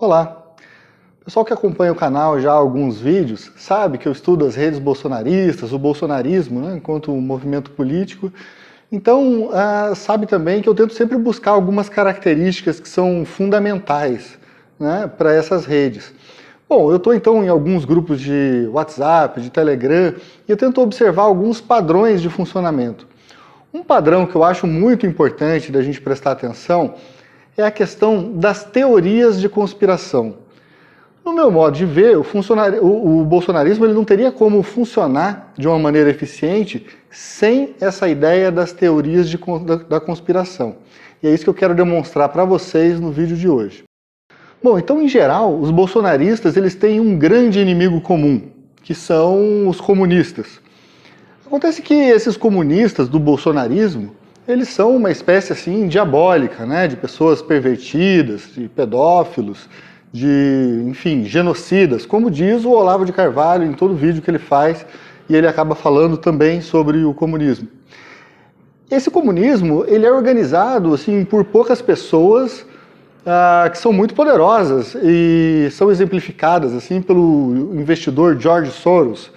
Olá! O pessoal que acompanha o canal já há alguns vídeos sabe que eu estudo as redes bolsonaristas, o bolsonarismo, né, enquanto um movimento político. Então, sabe também que eu tento sempre buscar algumas características que são fundamentais, né, para essas redes. Bom, eu estou então em alguns grupos de WhatsApp, de Telegram, e eu tento observar alguns padrões de funcionamento. Um padrão que eu acho muito importante da gente prestar atenção é a questão das teorias de conspiração. No meu modo de ver, o bolsonarismo ele não teria como funcionar de uma maneira eficiente sem essa ideia das teorias da conspiração. E é isso que eu quero demonstrar para vocês no vídeo de hoje. Bom, então, em geral, os bolsonaristas eles têm um grande inimigo comum, que são os comunistas. Acontece que esses comunistas do bolsonarismo, eles são uma espécie assim diabólica, né, de pessoas pervertidas, de pedófilos, de, enfim, genocidas, como diz o Olavo de Carvalho em todo vídeo que ele faz, e ele acaba falando também sobre o comunismo. Esse comunismo, ele é organizado assim por poucas pessoas que são muito poderosas e são exemplificadas assim pelo investidor George Soros.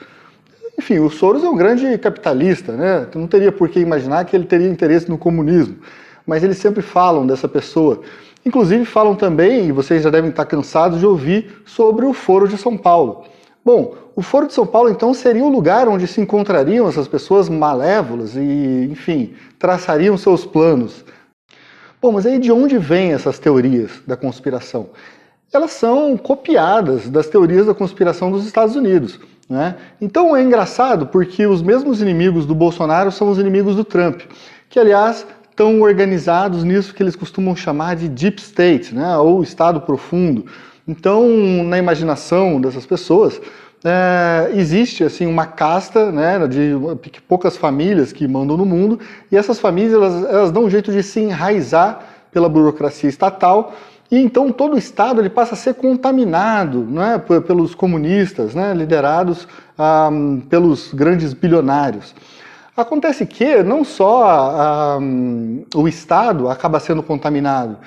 Enfim, o Soros é um grande capitalista, né? Não teria por que imaginar que ele teria interesse no comunismo, mas eles sempre falam dessa pessoa. Inclusive falam também, e vocês já devem estar cansados de ouvir, sobre o Foro de São Paulo. Bom, o Foro de São Paulo então seria o lugar onde se encontrariam essas pessoas malévolas e, enfim, traçariam seus planos. Bom, mas aí de onde vêm essas teorias da conspiração? Elas são copiadas das teorias da conspiração dos Estados Unidos, né? Então é engraçado porque os mesmos inimigos do Bolsonaro são os inimigos do Trump, que aliás estão organizados nisso que eles costumam chamar de Deep State, né, ou Estado Profundo. Então, na imaginação dessas pessoas, existe assim uma casta, né, de poucas famílias que mandam no mundo, e essas famílias elas dão um jeito de se enraizar pela burocracia estatal, e então todo o Estado ele passa a ser contaminado, né, pelos comunistas, né, liderados pelos grandes bilionários. Acontece que não só o Estado acaba sendo contaminado,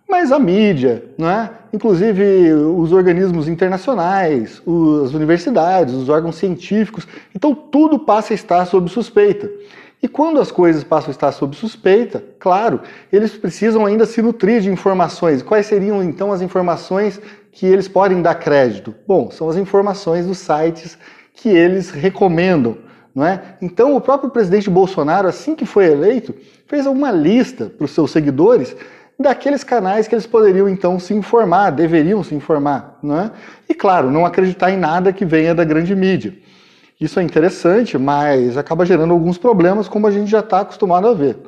mas a mídia, né? Inclusive os organismos internacionais, as universidades, os órgãos científicos. Então tudo passa a estar sob suspeita. E quando as coisas passam a estar sob suspeita, claro, eles precisam ainda se nutrir de informações. Quais seriam então as informações que eles podem dar crédito? Bom, são as informações dos sites que eles recomendam. Não é? Então o próprio presidente Bolsonaro, assim que foi eleito, fez uma lista para os seus seguidores daqueles canais que eles poderiam então se informar, deveriam se informar. Não é? E claro, não acreditar em nada que venha da grande mídia. Isso é interessante, mas acaba gerando alguns problemas, como a gente já está acostumado a ver.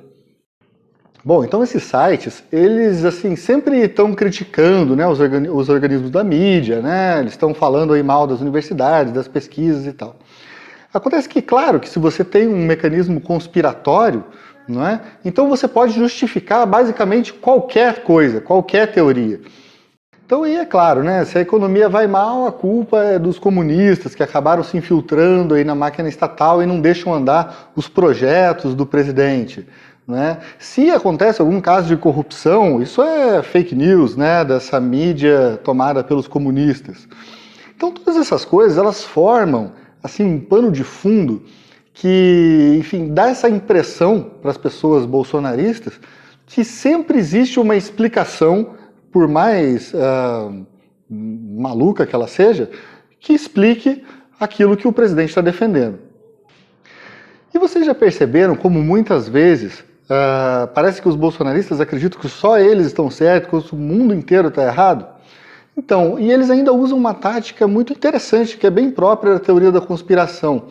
Bom, então esses sites, eles assim sempre estão criticando, né, os organismos da mídia, né? Eles estão falando aí mal das universidades, das pesquisas e tal. Acontece que, claro, que se você tem um mecanismo conspiratório, não é? Então você pode justificar basicamente qualquer coisa, qualquer teoria. Então aí é claro, né? Se a economia vai mal, a culpa é dos comunistas que acabaram se infiltrando aí na máquina estatal e não deixam andar os projetos do presidente. Né? Se acontece algum caso de corrupção, isso é fake news, né? Dessa mídia tomada pelos comunistas. Então todas essas coisas, elas formam assim, um pano de fundo que, enfim, dá essa impressão para as pessoas bolsonaristas que sempre existe uma explicação, por mais maluca que ela seja, que explique aquilo que o presidente está defendendo. E vocês já perceberam como muitas vezes parece que os bolsonaristas acreditam que só eles estão certos, que o mundo inteiro está errado? Então, e eles ainda usam uma tática muito interessante, que é bem própria da teoria da conspiração,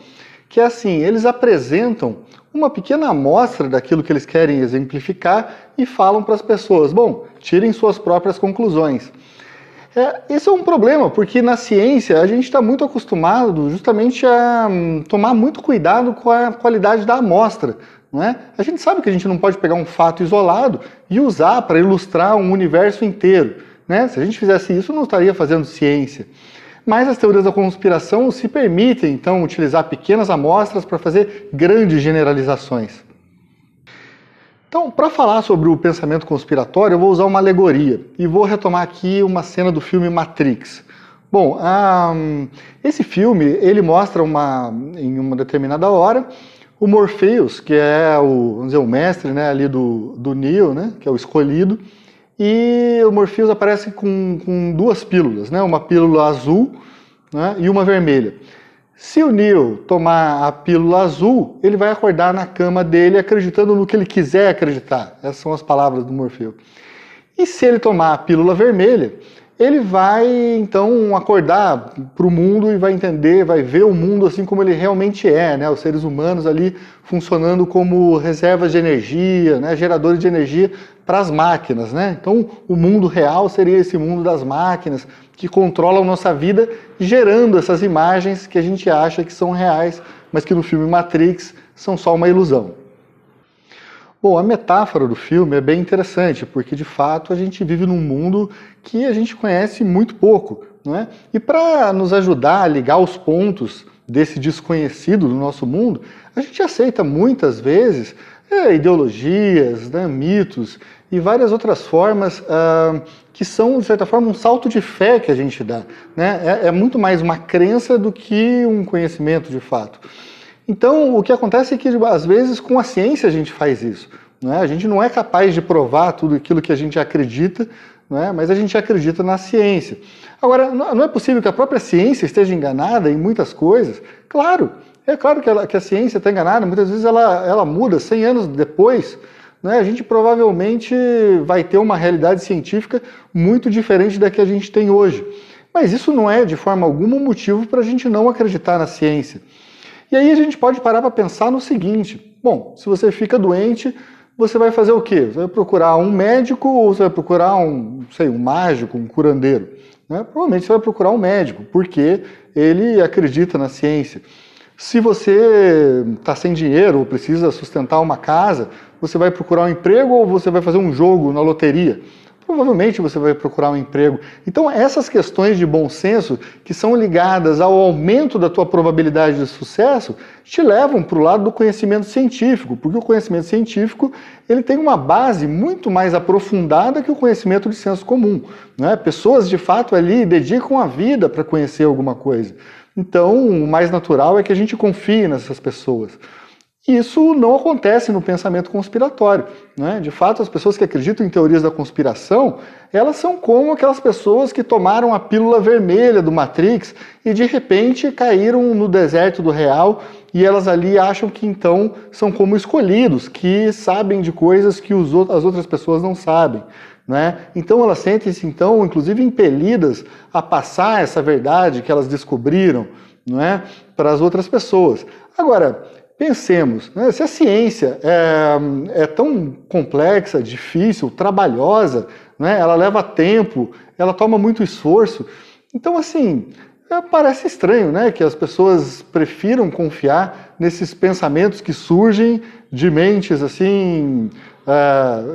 que é assim, eles apresentam uma pequena amostra daquilo que eles querem exemplificar e falam para as pessoas, bom, tirem suas próprias conclusões. Esse é um problema, porque na ciência a gente está muito acostumado justamente a tomar muito cuidado com a qualidade da amostra. Não é? A gente sabe que a gente não pode pegar um fato isolado e usar para ilustrar um universo inteiro. Né? Se a gente fizesse isso, não estaria fazendo ciência. Mas as teorias da conspiração se permitem, então, utilizar pequenas amostras para fazer grandes generalizações. Então, para falar sobre o pensamento conspiratório, eu vou usar uma alegoria e vou retomar aqui uma cena do filme Matrix. Bom, esse filme, ele mostra em uma determinada hora, o Morpheus, que é vamos dizer, o mestre, né, ali do Neo, né, que é o escolhido, e o Morpheus aparece com duas pílulas, né, uma pílula azul, né, e uma vermelha. Se o Neo tomar a pílula azul, ele vai acordar na cama dele acreditando no que ele quiser acreditar. Essas são as palavras do Morfeu. E se ele tomar a pílula vermelha, ele vai então acordar para o mundo e vai entender, vai ver o mundo assim como ele realmente é, né? Os seres humanos ali funcionando como reservas de energia, né? Geradores de energia para as máquinas, né? Então o mundo real seria esse mundo das máquinas que controlam nossa vida, gerando essas imagens que a gente acha que são reais, mas que no filme Matrix são só uma ilusão. Bom, a metáfora do filme é bem interessante, porque de fato a gente vive num mundo que a gente conhece muito pouco, não é? E para nos ajudar a ligar os pontos desse desconhecido do nosso mundo, a gente aceita muitas vezes ideologias, né, mitos e várias outras formas que são, de certa forma, um salto de fé que a gente dá, né? É muito mais uma crença do que um conhecimento de fato. Então, o que acontece é que, às vezes, com a ciência a gente faz isso. Não é? A gente não é capaz de provar tudo aquilo que a gente acredita, não é? Mas a gente acredita na ciência. Agora, não é possível que a própria ciência esteja enganada em muitas coisas? Claro, é claro que a ciência está enganada, muitas vezes ela muda 100 anos depois. Né? A gente provavelmente vai ter uma realidade científica muito diferente da que a gente tem hoje. Mas isso não é, de forma alguma, um motivo para a gente não acreditar na ciência. E aí a gente pode parar para pensar no seguinte: bom, se você fica doente, você vai fazer o quê? Você vai procurar um médico ou você vai procurar um mágico, um curandeiro? Né? Provavelmente você vai procurar um médico, porque ele acredita na ciência. Se você está sem dinheiro ou precisa sustentar uma casa, você vai procurar um emprego ou você vai fazer um jogo na loteria? Provavelmente você vai procurar um emprego. Então essas questões de bom senso, que são ligadas ao aumento da tua probabilidade de sucesso, te levam para o lado do conhecimento científico, porque o conhecimento científico ele tem uma base muito mais aprofundada que o conhecimento de senso comum. Né? Pessoas de fato ali dedicam a vida para conhecer alguma coisa. Então o mais natural é que a gente confie nessas pessoas. Isso não acontece no pensamento conspiratório. Né? De fato, as pessoas que acreditam em teorias da conspiração, elas são como aquelas pessoas que tomaram a pílula vermelha do Matrix e de repente caíram no deserto do real e elas ali acham que então são como escolhidos, que sabem de coisas que as outras pessoas não sabem. Né? Então elas sentem-se, então, inclusive impelidas a passar essa verdade que elas descobriram, não é, para as outras pessoas. Agora, pensemos, né, se a ciência é tão complexa, difícil, trabalhosa, né, ela leva tempo, ela toma muito esforço, então assim, parece estranho, né, que as pessoas prefiram confiar nesses pensamentos que surgem de mentes assim,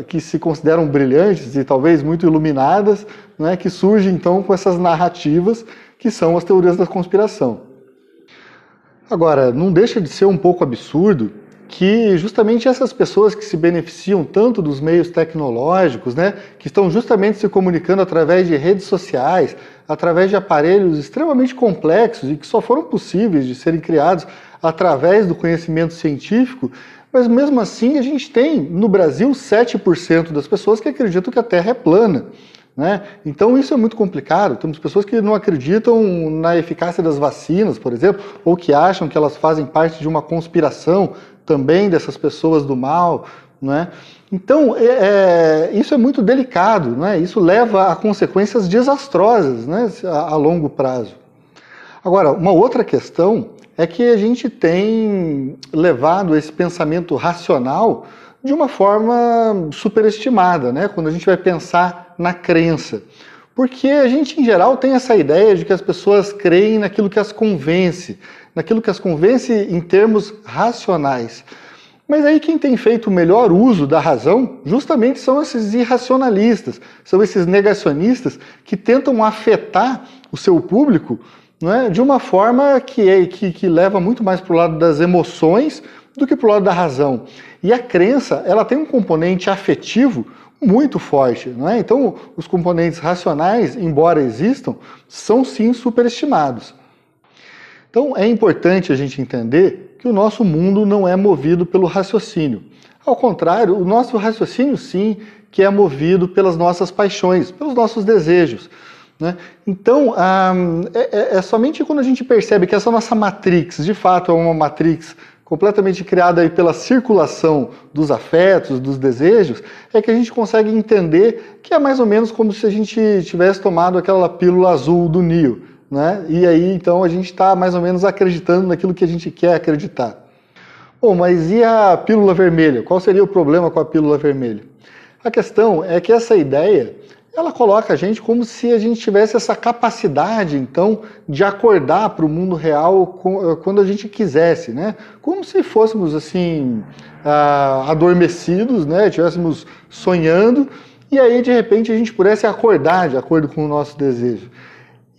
que se consideram brilhantes e talvez muito iluminadas, né, que surgem então com essas narrativas que são as teorias da conspiração. Agora, não deixa de ser um pouco absurdo que justamente essas pessoas que se beneficiam tanto dos meios tecnológicos, né, que estão justamente se comunicando através de redes sociais, através de aparelhos extremamente complexos e que só foram possíveis de serem criados através do conhecimento científico, mas mesmo assim a gente tem no Brasil 7% das pessoas que acreditam que a Terra é plana. Né? Então isso é muito complicado. Temos pessoas que não acreditam na eficácia das vacinas, por exemplo, ou que acham que elas fazem parte de uma conspiração também dessas pessoas do mal. Né? Então isso é muito delicado, né? Isso leva a consequências desastrosas, né, a longo prazo. Agora, uma outra questão é que a gente tem levado esse pensamento racional de uma forma superestimada, né? Quando a gente vai pensar na crença. Porque a gente, em geral, tem essa ideia de que as pessoas creem naquilo que as convence em termos racionais. Mas aí quem tem feito o melhor uso da razão justamente são esses irracionalistas, são esses negacionistas que tentam afetar o seu público, não é, de uma forma que leva muito mais para o lado das emoções do que para o lado da razão. E a crença, ela tem um componente afetivo muito forte, não é? Então, os componentes racionais, embora existam, são sim superestimados. Então, é importante a gente entender que o nosso mundo não é movido pelo raciocínio. Ao contrário, o nosso raciocínio sim que é movido pelas nossas paixões, pelos nossos desejos, né? Então, é somente quando a gente percebe que essa nossa matrix, de fato, é uma matrix completamente criada aí pela circulação dos afetos, dos desejos, é que a gente consegue entender que é mais ou menos como se a gente tivesse tomado aquela pílula azul do Neo, né? E aí, então, a gente está mais ou menos acreditando naquilo que a gente quer acreditar. Bom, mas e a pílula vermelha? Qual seria o problema com a pílula vermelha? A questão é que essa ideia, ela coloca a gente como se a gente tivesse essa capacidade, então, de acordar para o mundo real quando a gente quisesse, né? Como se fôssemos, assim, adormecidos, né? Estivéssemos sonhando, e aí, de repente, a gente pudesse acordar de acordo com o nosso desejo.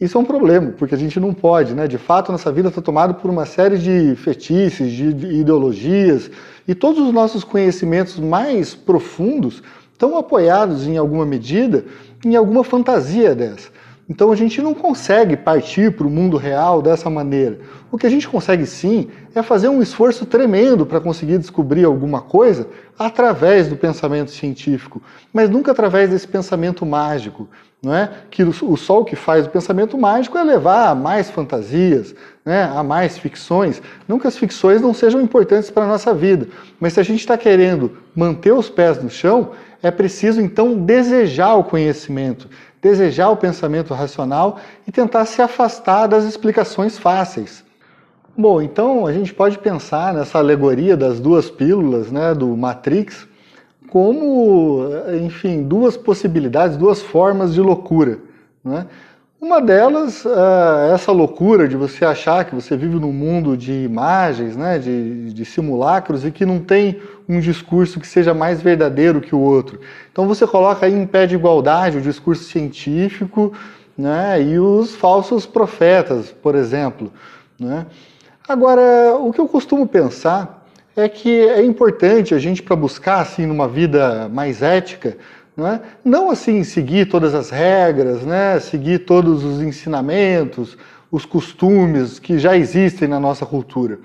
Isso é um problema, porque a gente não pode, né? De fato, nossa vida está tomada por uma série de fetiches, de ideologias, e todos os nossos conhecimentos mais profundos estão apoiados, em alguma medida, em alguma fantasia dessa. Então a gente não consegue partir para o mundo real dessa maneira. O que a gente consegue sim é fazer um esforço tremendo para conseguir descobrir alguma coisa através do pensamento científico, mas nunca através desse pensamento mágico, não é? Que só o que faz o pensamento mágico é levar a mais fantasias, né? A mais ficções. Não que as ficções não sejam importantes para a nossa vida, mas se a gente está querendo manter os pés no chão, é preciso então desejar o conhecimento, desejar o pensamento racional e tentar se afastar das explicações fáceis. Bom, então a gente pode pensar nessa alegoria das duas pílulas, né, do Matrix, como, enfim, duas possibilidades, duas formas de loucura, né? Uma delas é essa loucura de você achar que você vive num mundo de imagens, né, de simulacros e que não tem um discurso que seja mais verdadeiro que o outro. Então você coloca aí em pé de igualdade o discurso científico, né, e os falsos profetas, por exemplo, né? Agora, o que eu costumo pensar é que é importante a gente, para buscar assim numa vida mais ética, não assim seguir todas as regras, né? Seguir todos os ensinamentos, os costumes que já existem na nossa cultura.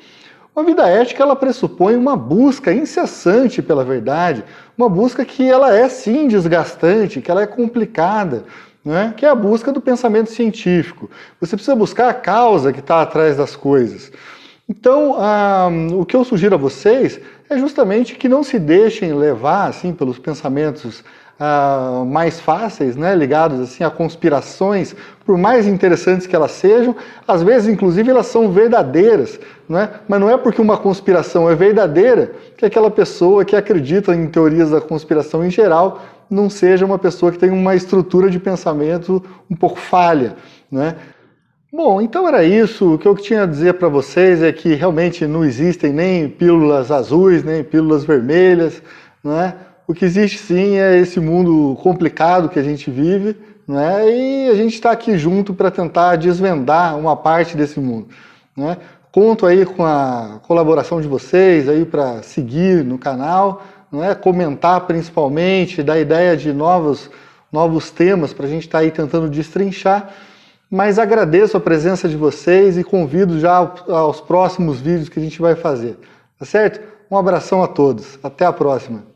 Uma vida ética, ela pressupõe uma busca incessante pela verdade, uma busca que ela é sim desgastante, que ela é complicada, né? Que é a busca do pensamento científico. Você precisa buscar a causa que está atrás das coisas. Então, o que eu sugiro a vocês é justamente que não se deixem levar assim, pelos pensamentos mais fáceis, né, ligados assim, a conspirações, por mais interessantes que elas sejam, às vezes, inclusive, elas são verdadeiras, né? Mas não é porque uma conspiração é verdadeira que aquela pessoa que acredita em teorias da conspiração em geral não seja uma pessoa que tem uma estrutura de pensamento um pouco falha, né? Bom, então era isso. O que eu tinha a dizer para vocês é que realmente não existem nem pílulas azuis, nem pílulas vermelhas, não é? O que existe sim é esse mundo complicado que a gente vive, né? E a gente está aqui junto para tentar desvendar uma parte desse mundo, né? Conto aí com a colaboração de vocês aí para seguir no canal, né? Comentar principalmente, dar ideia de novos temas para a gente estar aí tentando destrinchar. Mas agradeço a presença de vocês e convido já aos próximos vídeos que a gente vai fazer, tá certo? Um abração a todos, até a próxima.